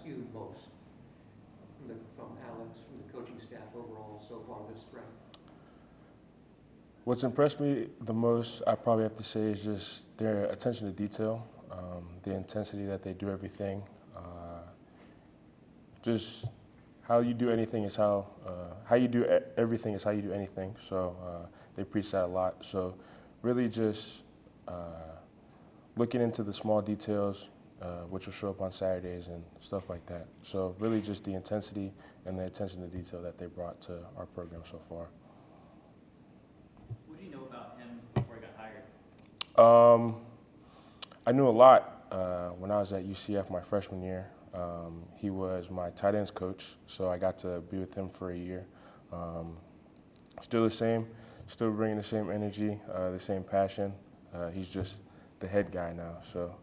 you most from Alex, from the coaching staff overall so far this spring? What's impressed me the most, I probably have to say, is just their attention to detail, the intensity that they do everything. Just how you do anything is how you do everything is how you do anything. So they preach that a lot. So really just looking into the small details, which will show up on Saturdays and stuff like that. So really just the intensity and the attention to detail that they brought to our program so far. What do you know about him before he got hired? I knew a lot when I was at UCF my freshman year. He was my tight ends coach, so I got to be with him for a year. Still the same, still bringing the same energy, the same passion. He's just the head guy now, so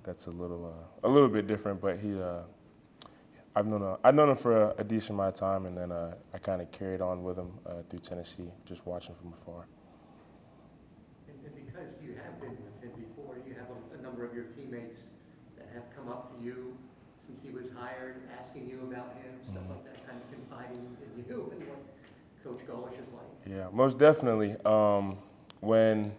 that's a little bit different. But I've known him for a decent amount of time, and then I kind of carried on with him through Tennessee, just watching from afar. And because you have been with him before, you have a number of your teammates that have come up to you since he was hired, asking you about him, stuff like that, kind of confiding in you and what Coach Golish is like. Yeah, most definitely. When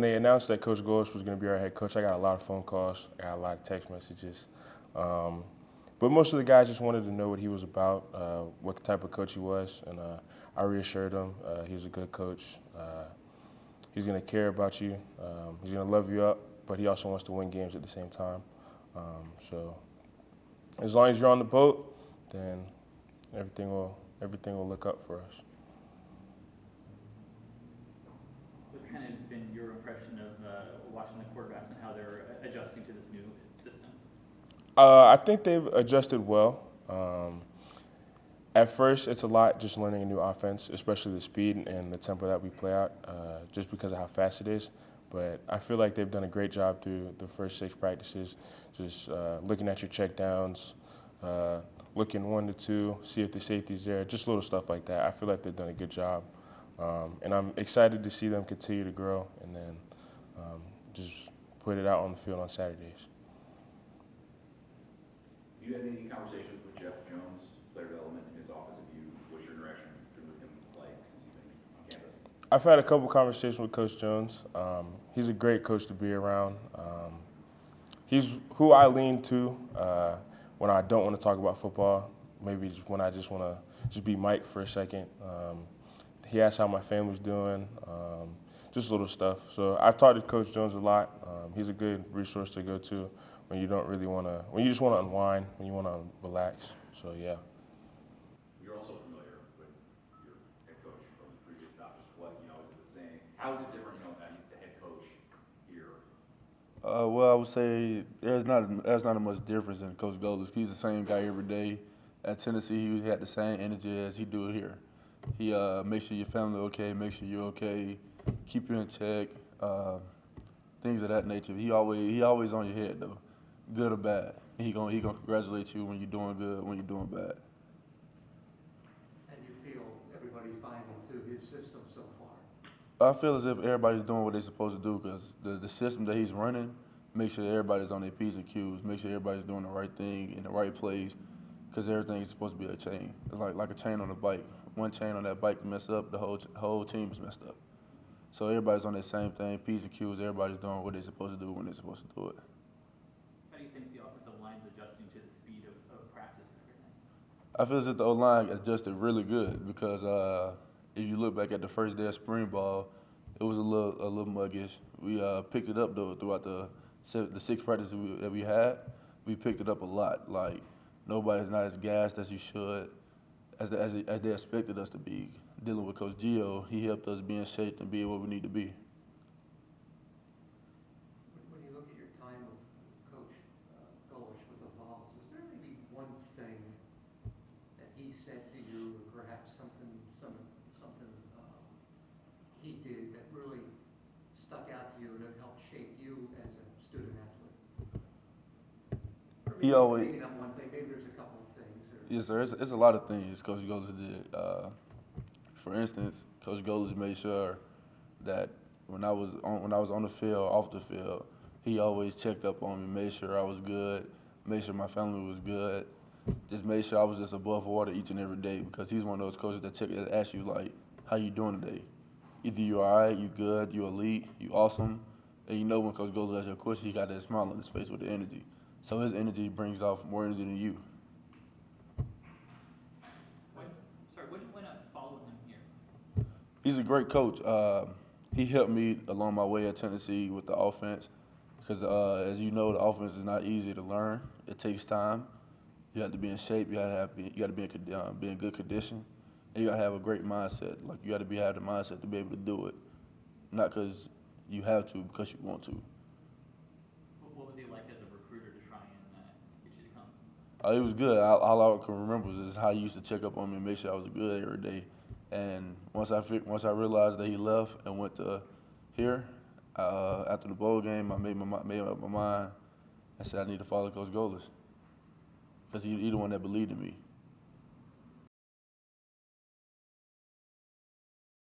they announced that Coach Golish was going to be our head coach, I got a lot of phone calls, I got a lot of text messages. But most of the guys just wanted to know what he was about, what type of coach he was, and I reassured them he was a good coach. He's going to care about you. He's going to love you up, but he also wants to win games at the same time. So as long as you're on the boat, then everything will look up for us. What's kind of been your impression of watching the quarterbacks and how they're adjusting to this new system? I think they've adjusted well. At first, it's a lot just learning a new offense, especially the speed and the tempo that we play out, just because of how fast it is. But I feel like they've done a great job through the first 6 practices, just looking at your check downs, looking 1 to 2, see if the safety's there, just little stuff like that. I feel like they've done a good job. And I'm excited to see them continue to grow and then just put it out on the field on Saturdays. Have you had any conversations with Jeff Jones, player development, in his office? What's your interaction with him like since you've been on campus? I've had a couple conversations with Coach Jones. He's a great coach to be around. He's who I lean to when I don't want to talk about football, maybe when I just want to just be Mike for a second. He asked how my family's doing, just little stuff. So I've talked to Coach Jones a lot. He's a good resource to go to when you don't really want to, when you just want to unwind, when you want to relax. So yeah. You're also familiar with your head coach from the previous stop. Just what, is it the same? How is it different, that he's the head coach here? Well, I would say there's not as much difference in Coach Golish. He's the same guy every day. At Tennessee, he had the same energy as he do here. He makes sure your family okay, make sure you're okay, keep you in check, things of that nature. He always on your head though, good or bad. He gonna congratulate you when you're doing good, when you're doing bad. And you feel everybody's buying into his system so far? I feel as if everybody's doing what they're supposed to do because the system that he's running makes sure everybody's on their P's and Q's, make sure everybody's doing the right thing in the right place because everything is supposed to be a chain. It's like a chain on a bike. One chain on that bike mess up, the whole team is messed up. So everybody's on the same thing, P's and Q's, everybody's doing what they're supposed to do when they're supposed to do it. How do you think the offensive line's adjusting to the speed of practice and everything? I feel as if the O-line adjusted really good because if you look back at the first day of spring ball, it was a little muggish. We picked it up though throughout the 6 practices that we had. We picked it up a lot. Like nobody's not as gassed as you should, as they expected us to be. Dealing with Coach Gio, he helped us be in shape and be where we need to be. When you look at your time with Coach Golish with the Vols, is there maybe one thing that he said to you, or perhaps something he did that really stuck out to you and have helped shape you as a student athlete? Or maybe not one thing, maybe there's a couple of things. Yes, sir. It's a lot of things Coach Golish did. For instance, Coach Golish made sure that when I was on the field, off the field, he always checked up on me, made sure I was good, made sure my family was good, just made sure I was just above water each and every day because he's one of those coaches that ask you, like, how you doing today? Either you all right, you good, you elite, you awesome. And you know when Coach Golders asks you a question, he got that smile on his face with the energy. So his energy brings off more energy than you. Sorry, what did you went out following him here? He's a great coach. He helped me along my way at Tennessee with the offense because, as you know, the offense is not easy to learn. It takes time. You have to be in shape. You got to be in good condition, and you got to have a great mindset. Like you got to have the mindset to be able to do it, not because you have to, because you want to. What was he like as a recruiter to try and get you to come? It was good. All I can remember is how he used to check up on me and make sure I was good every day. And once I realized that he left and went to here, after the bowl game, I made up my mind and said I need to follow Coach Golders because he the one that believed in me.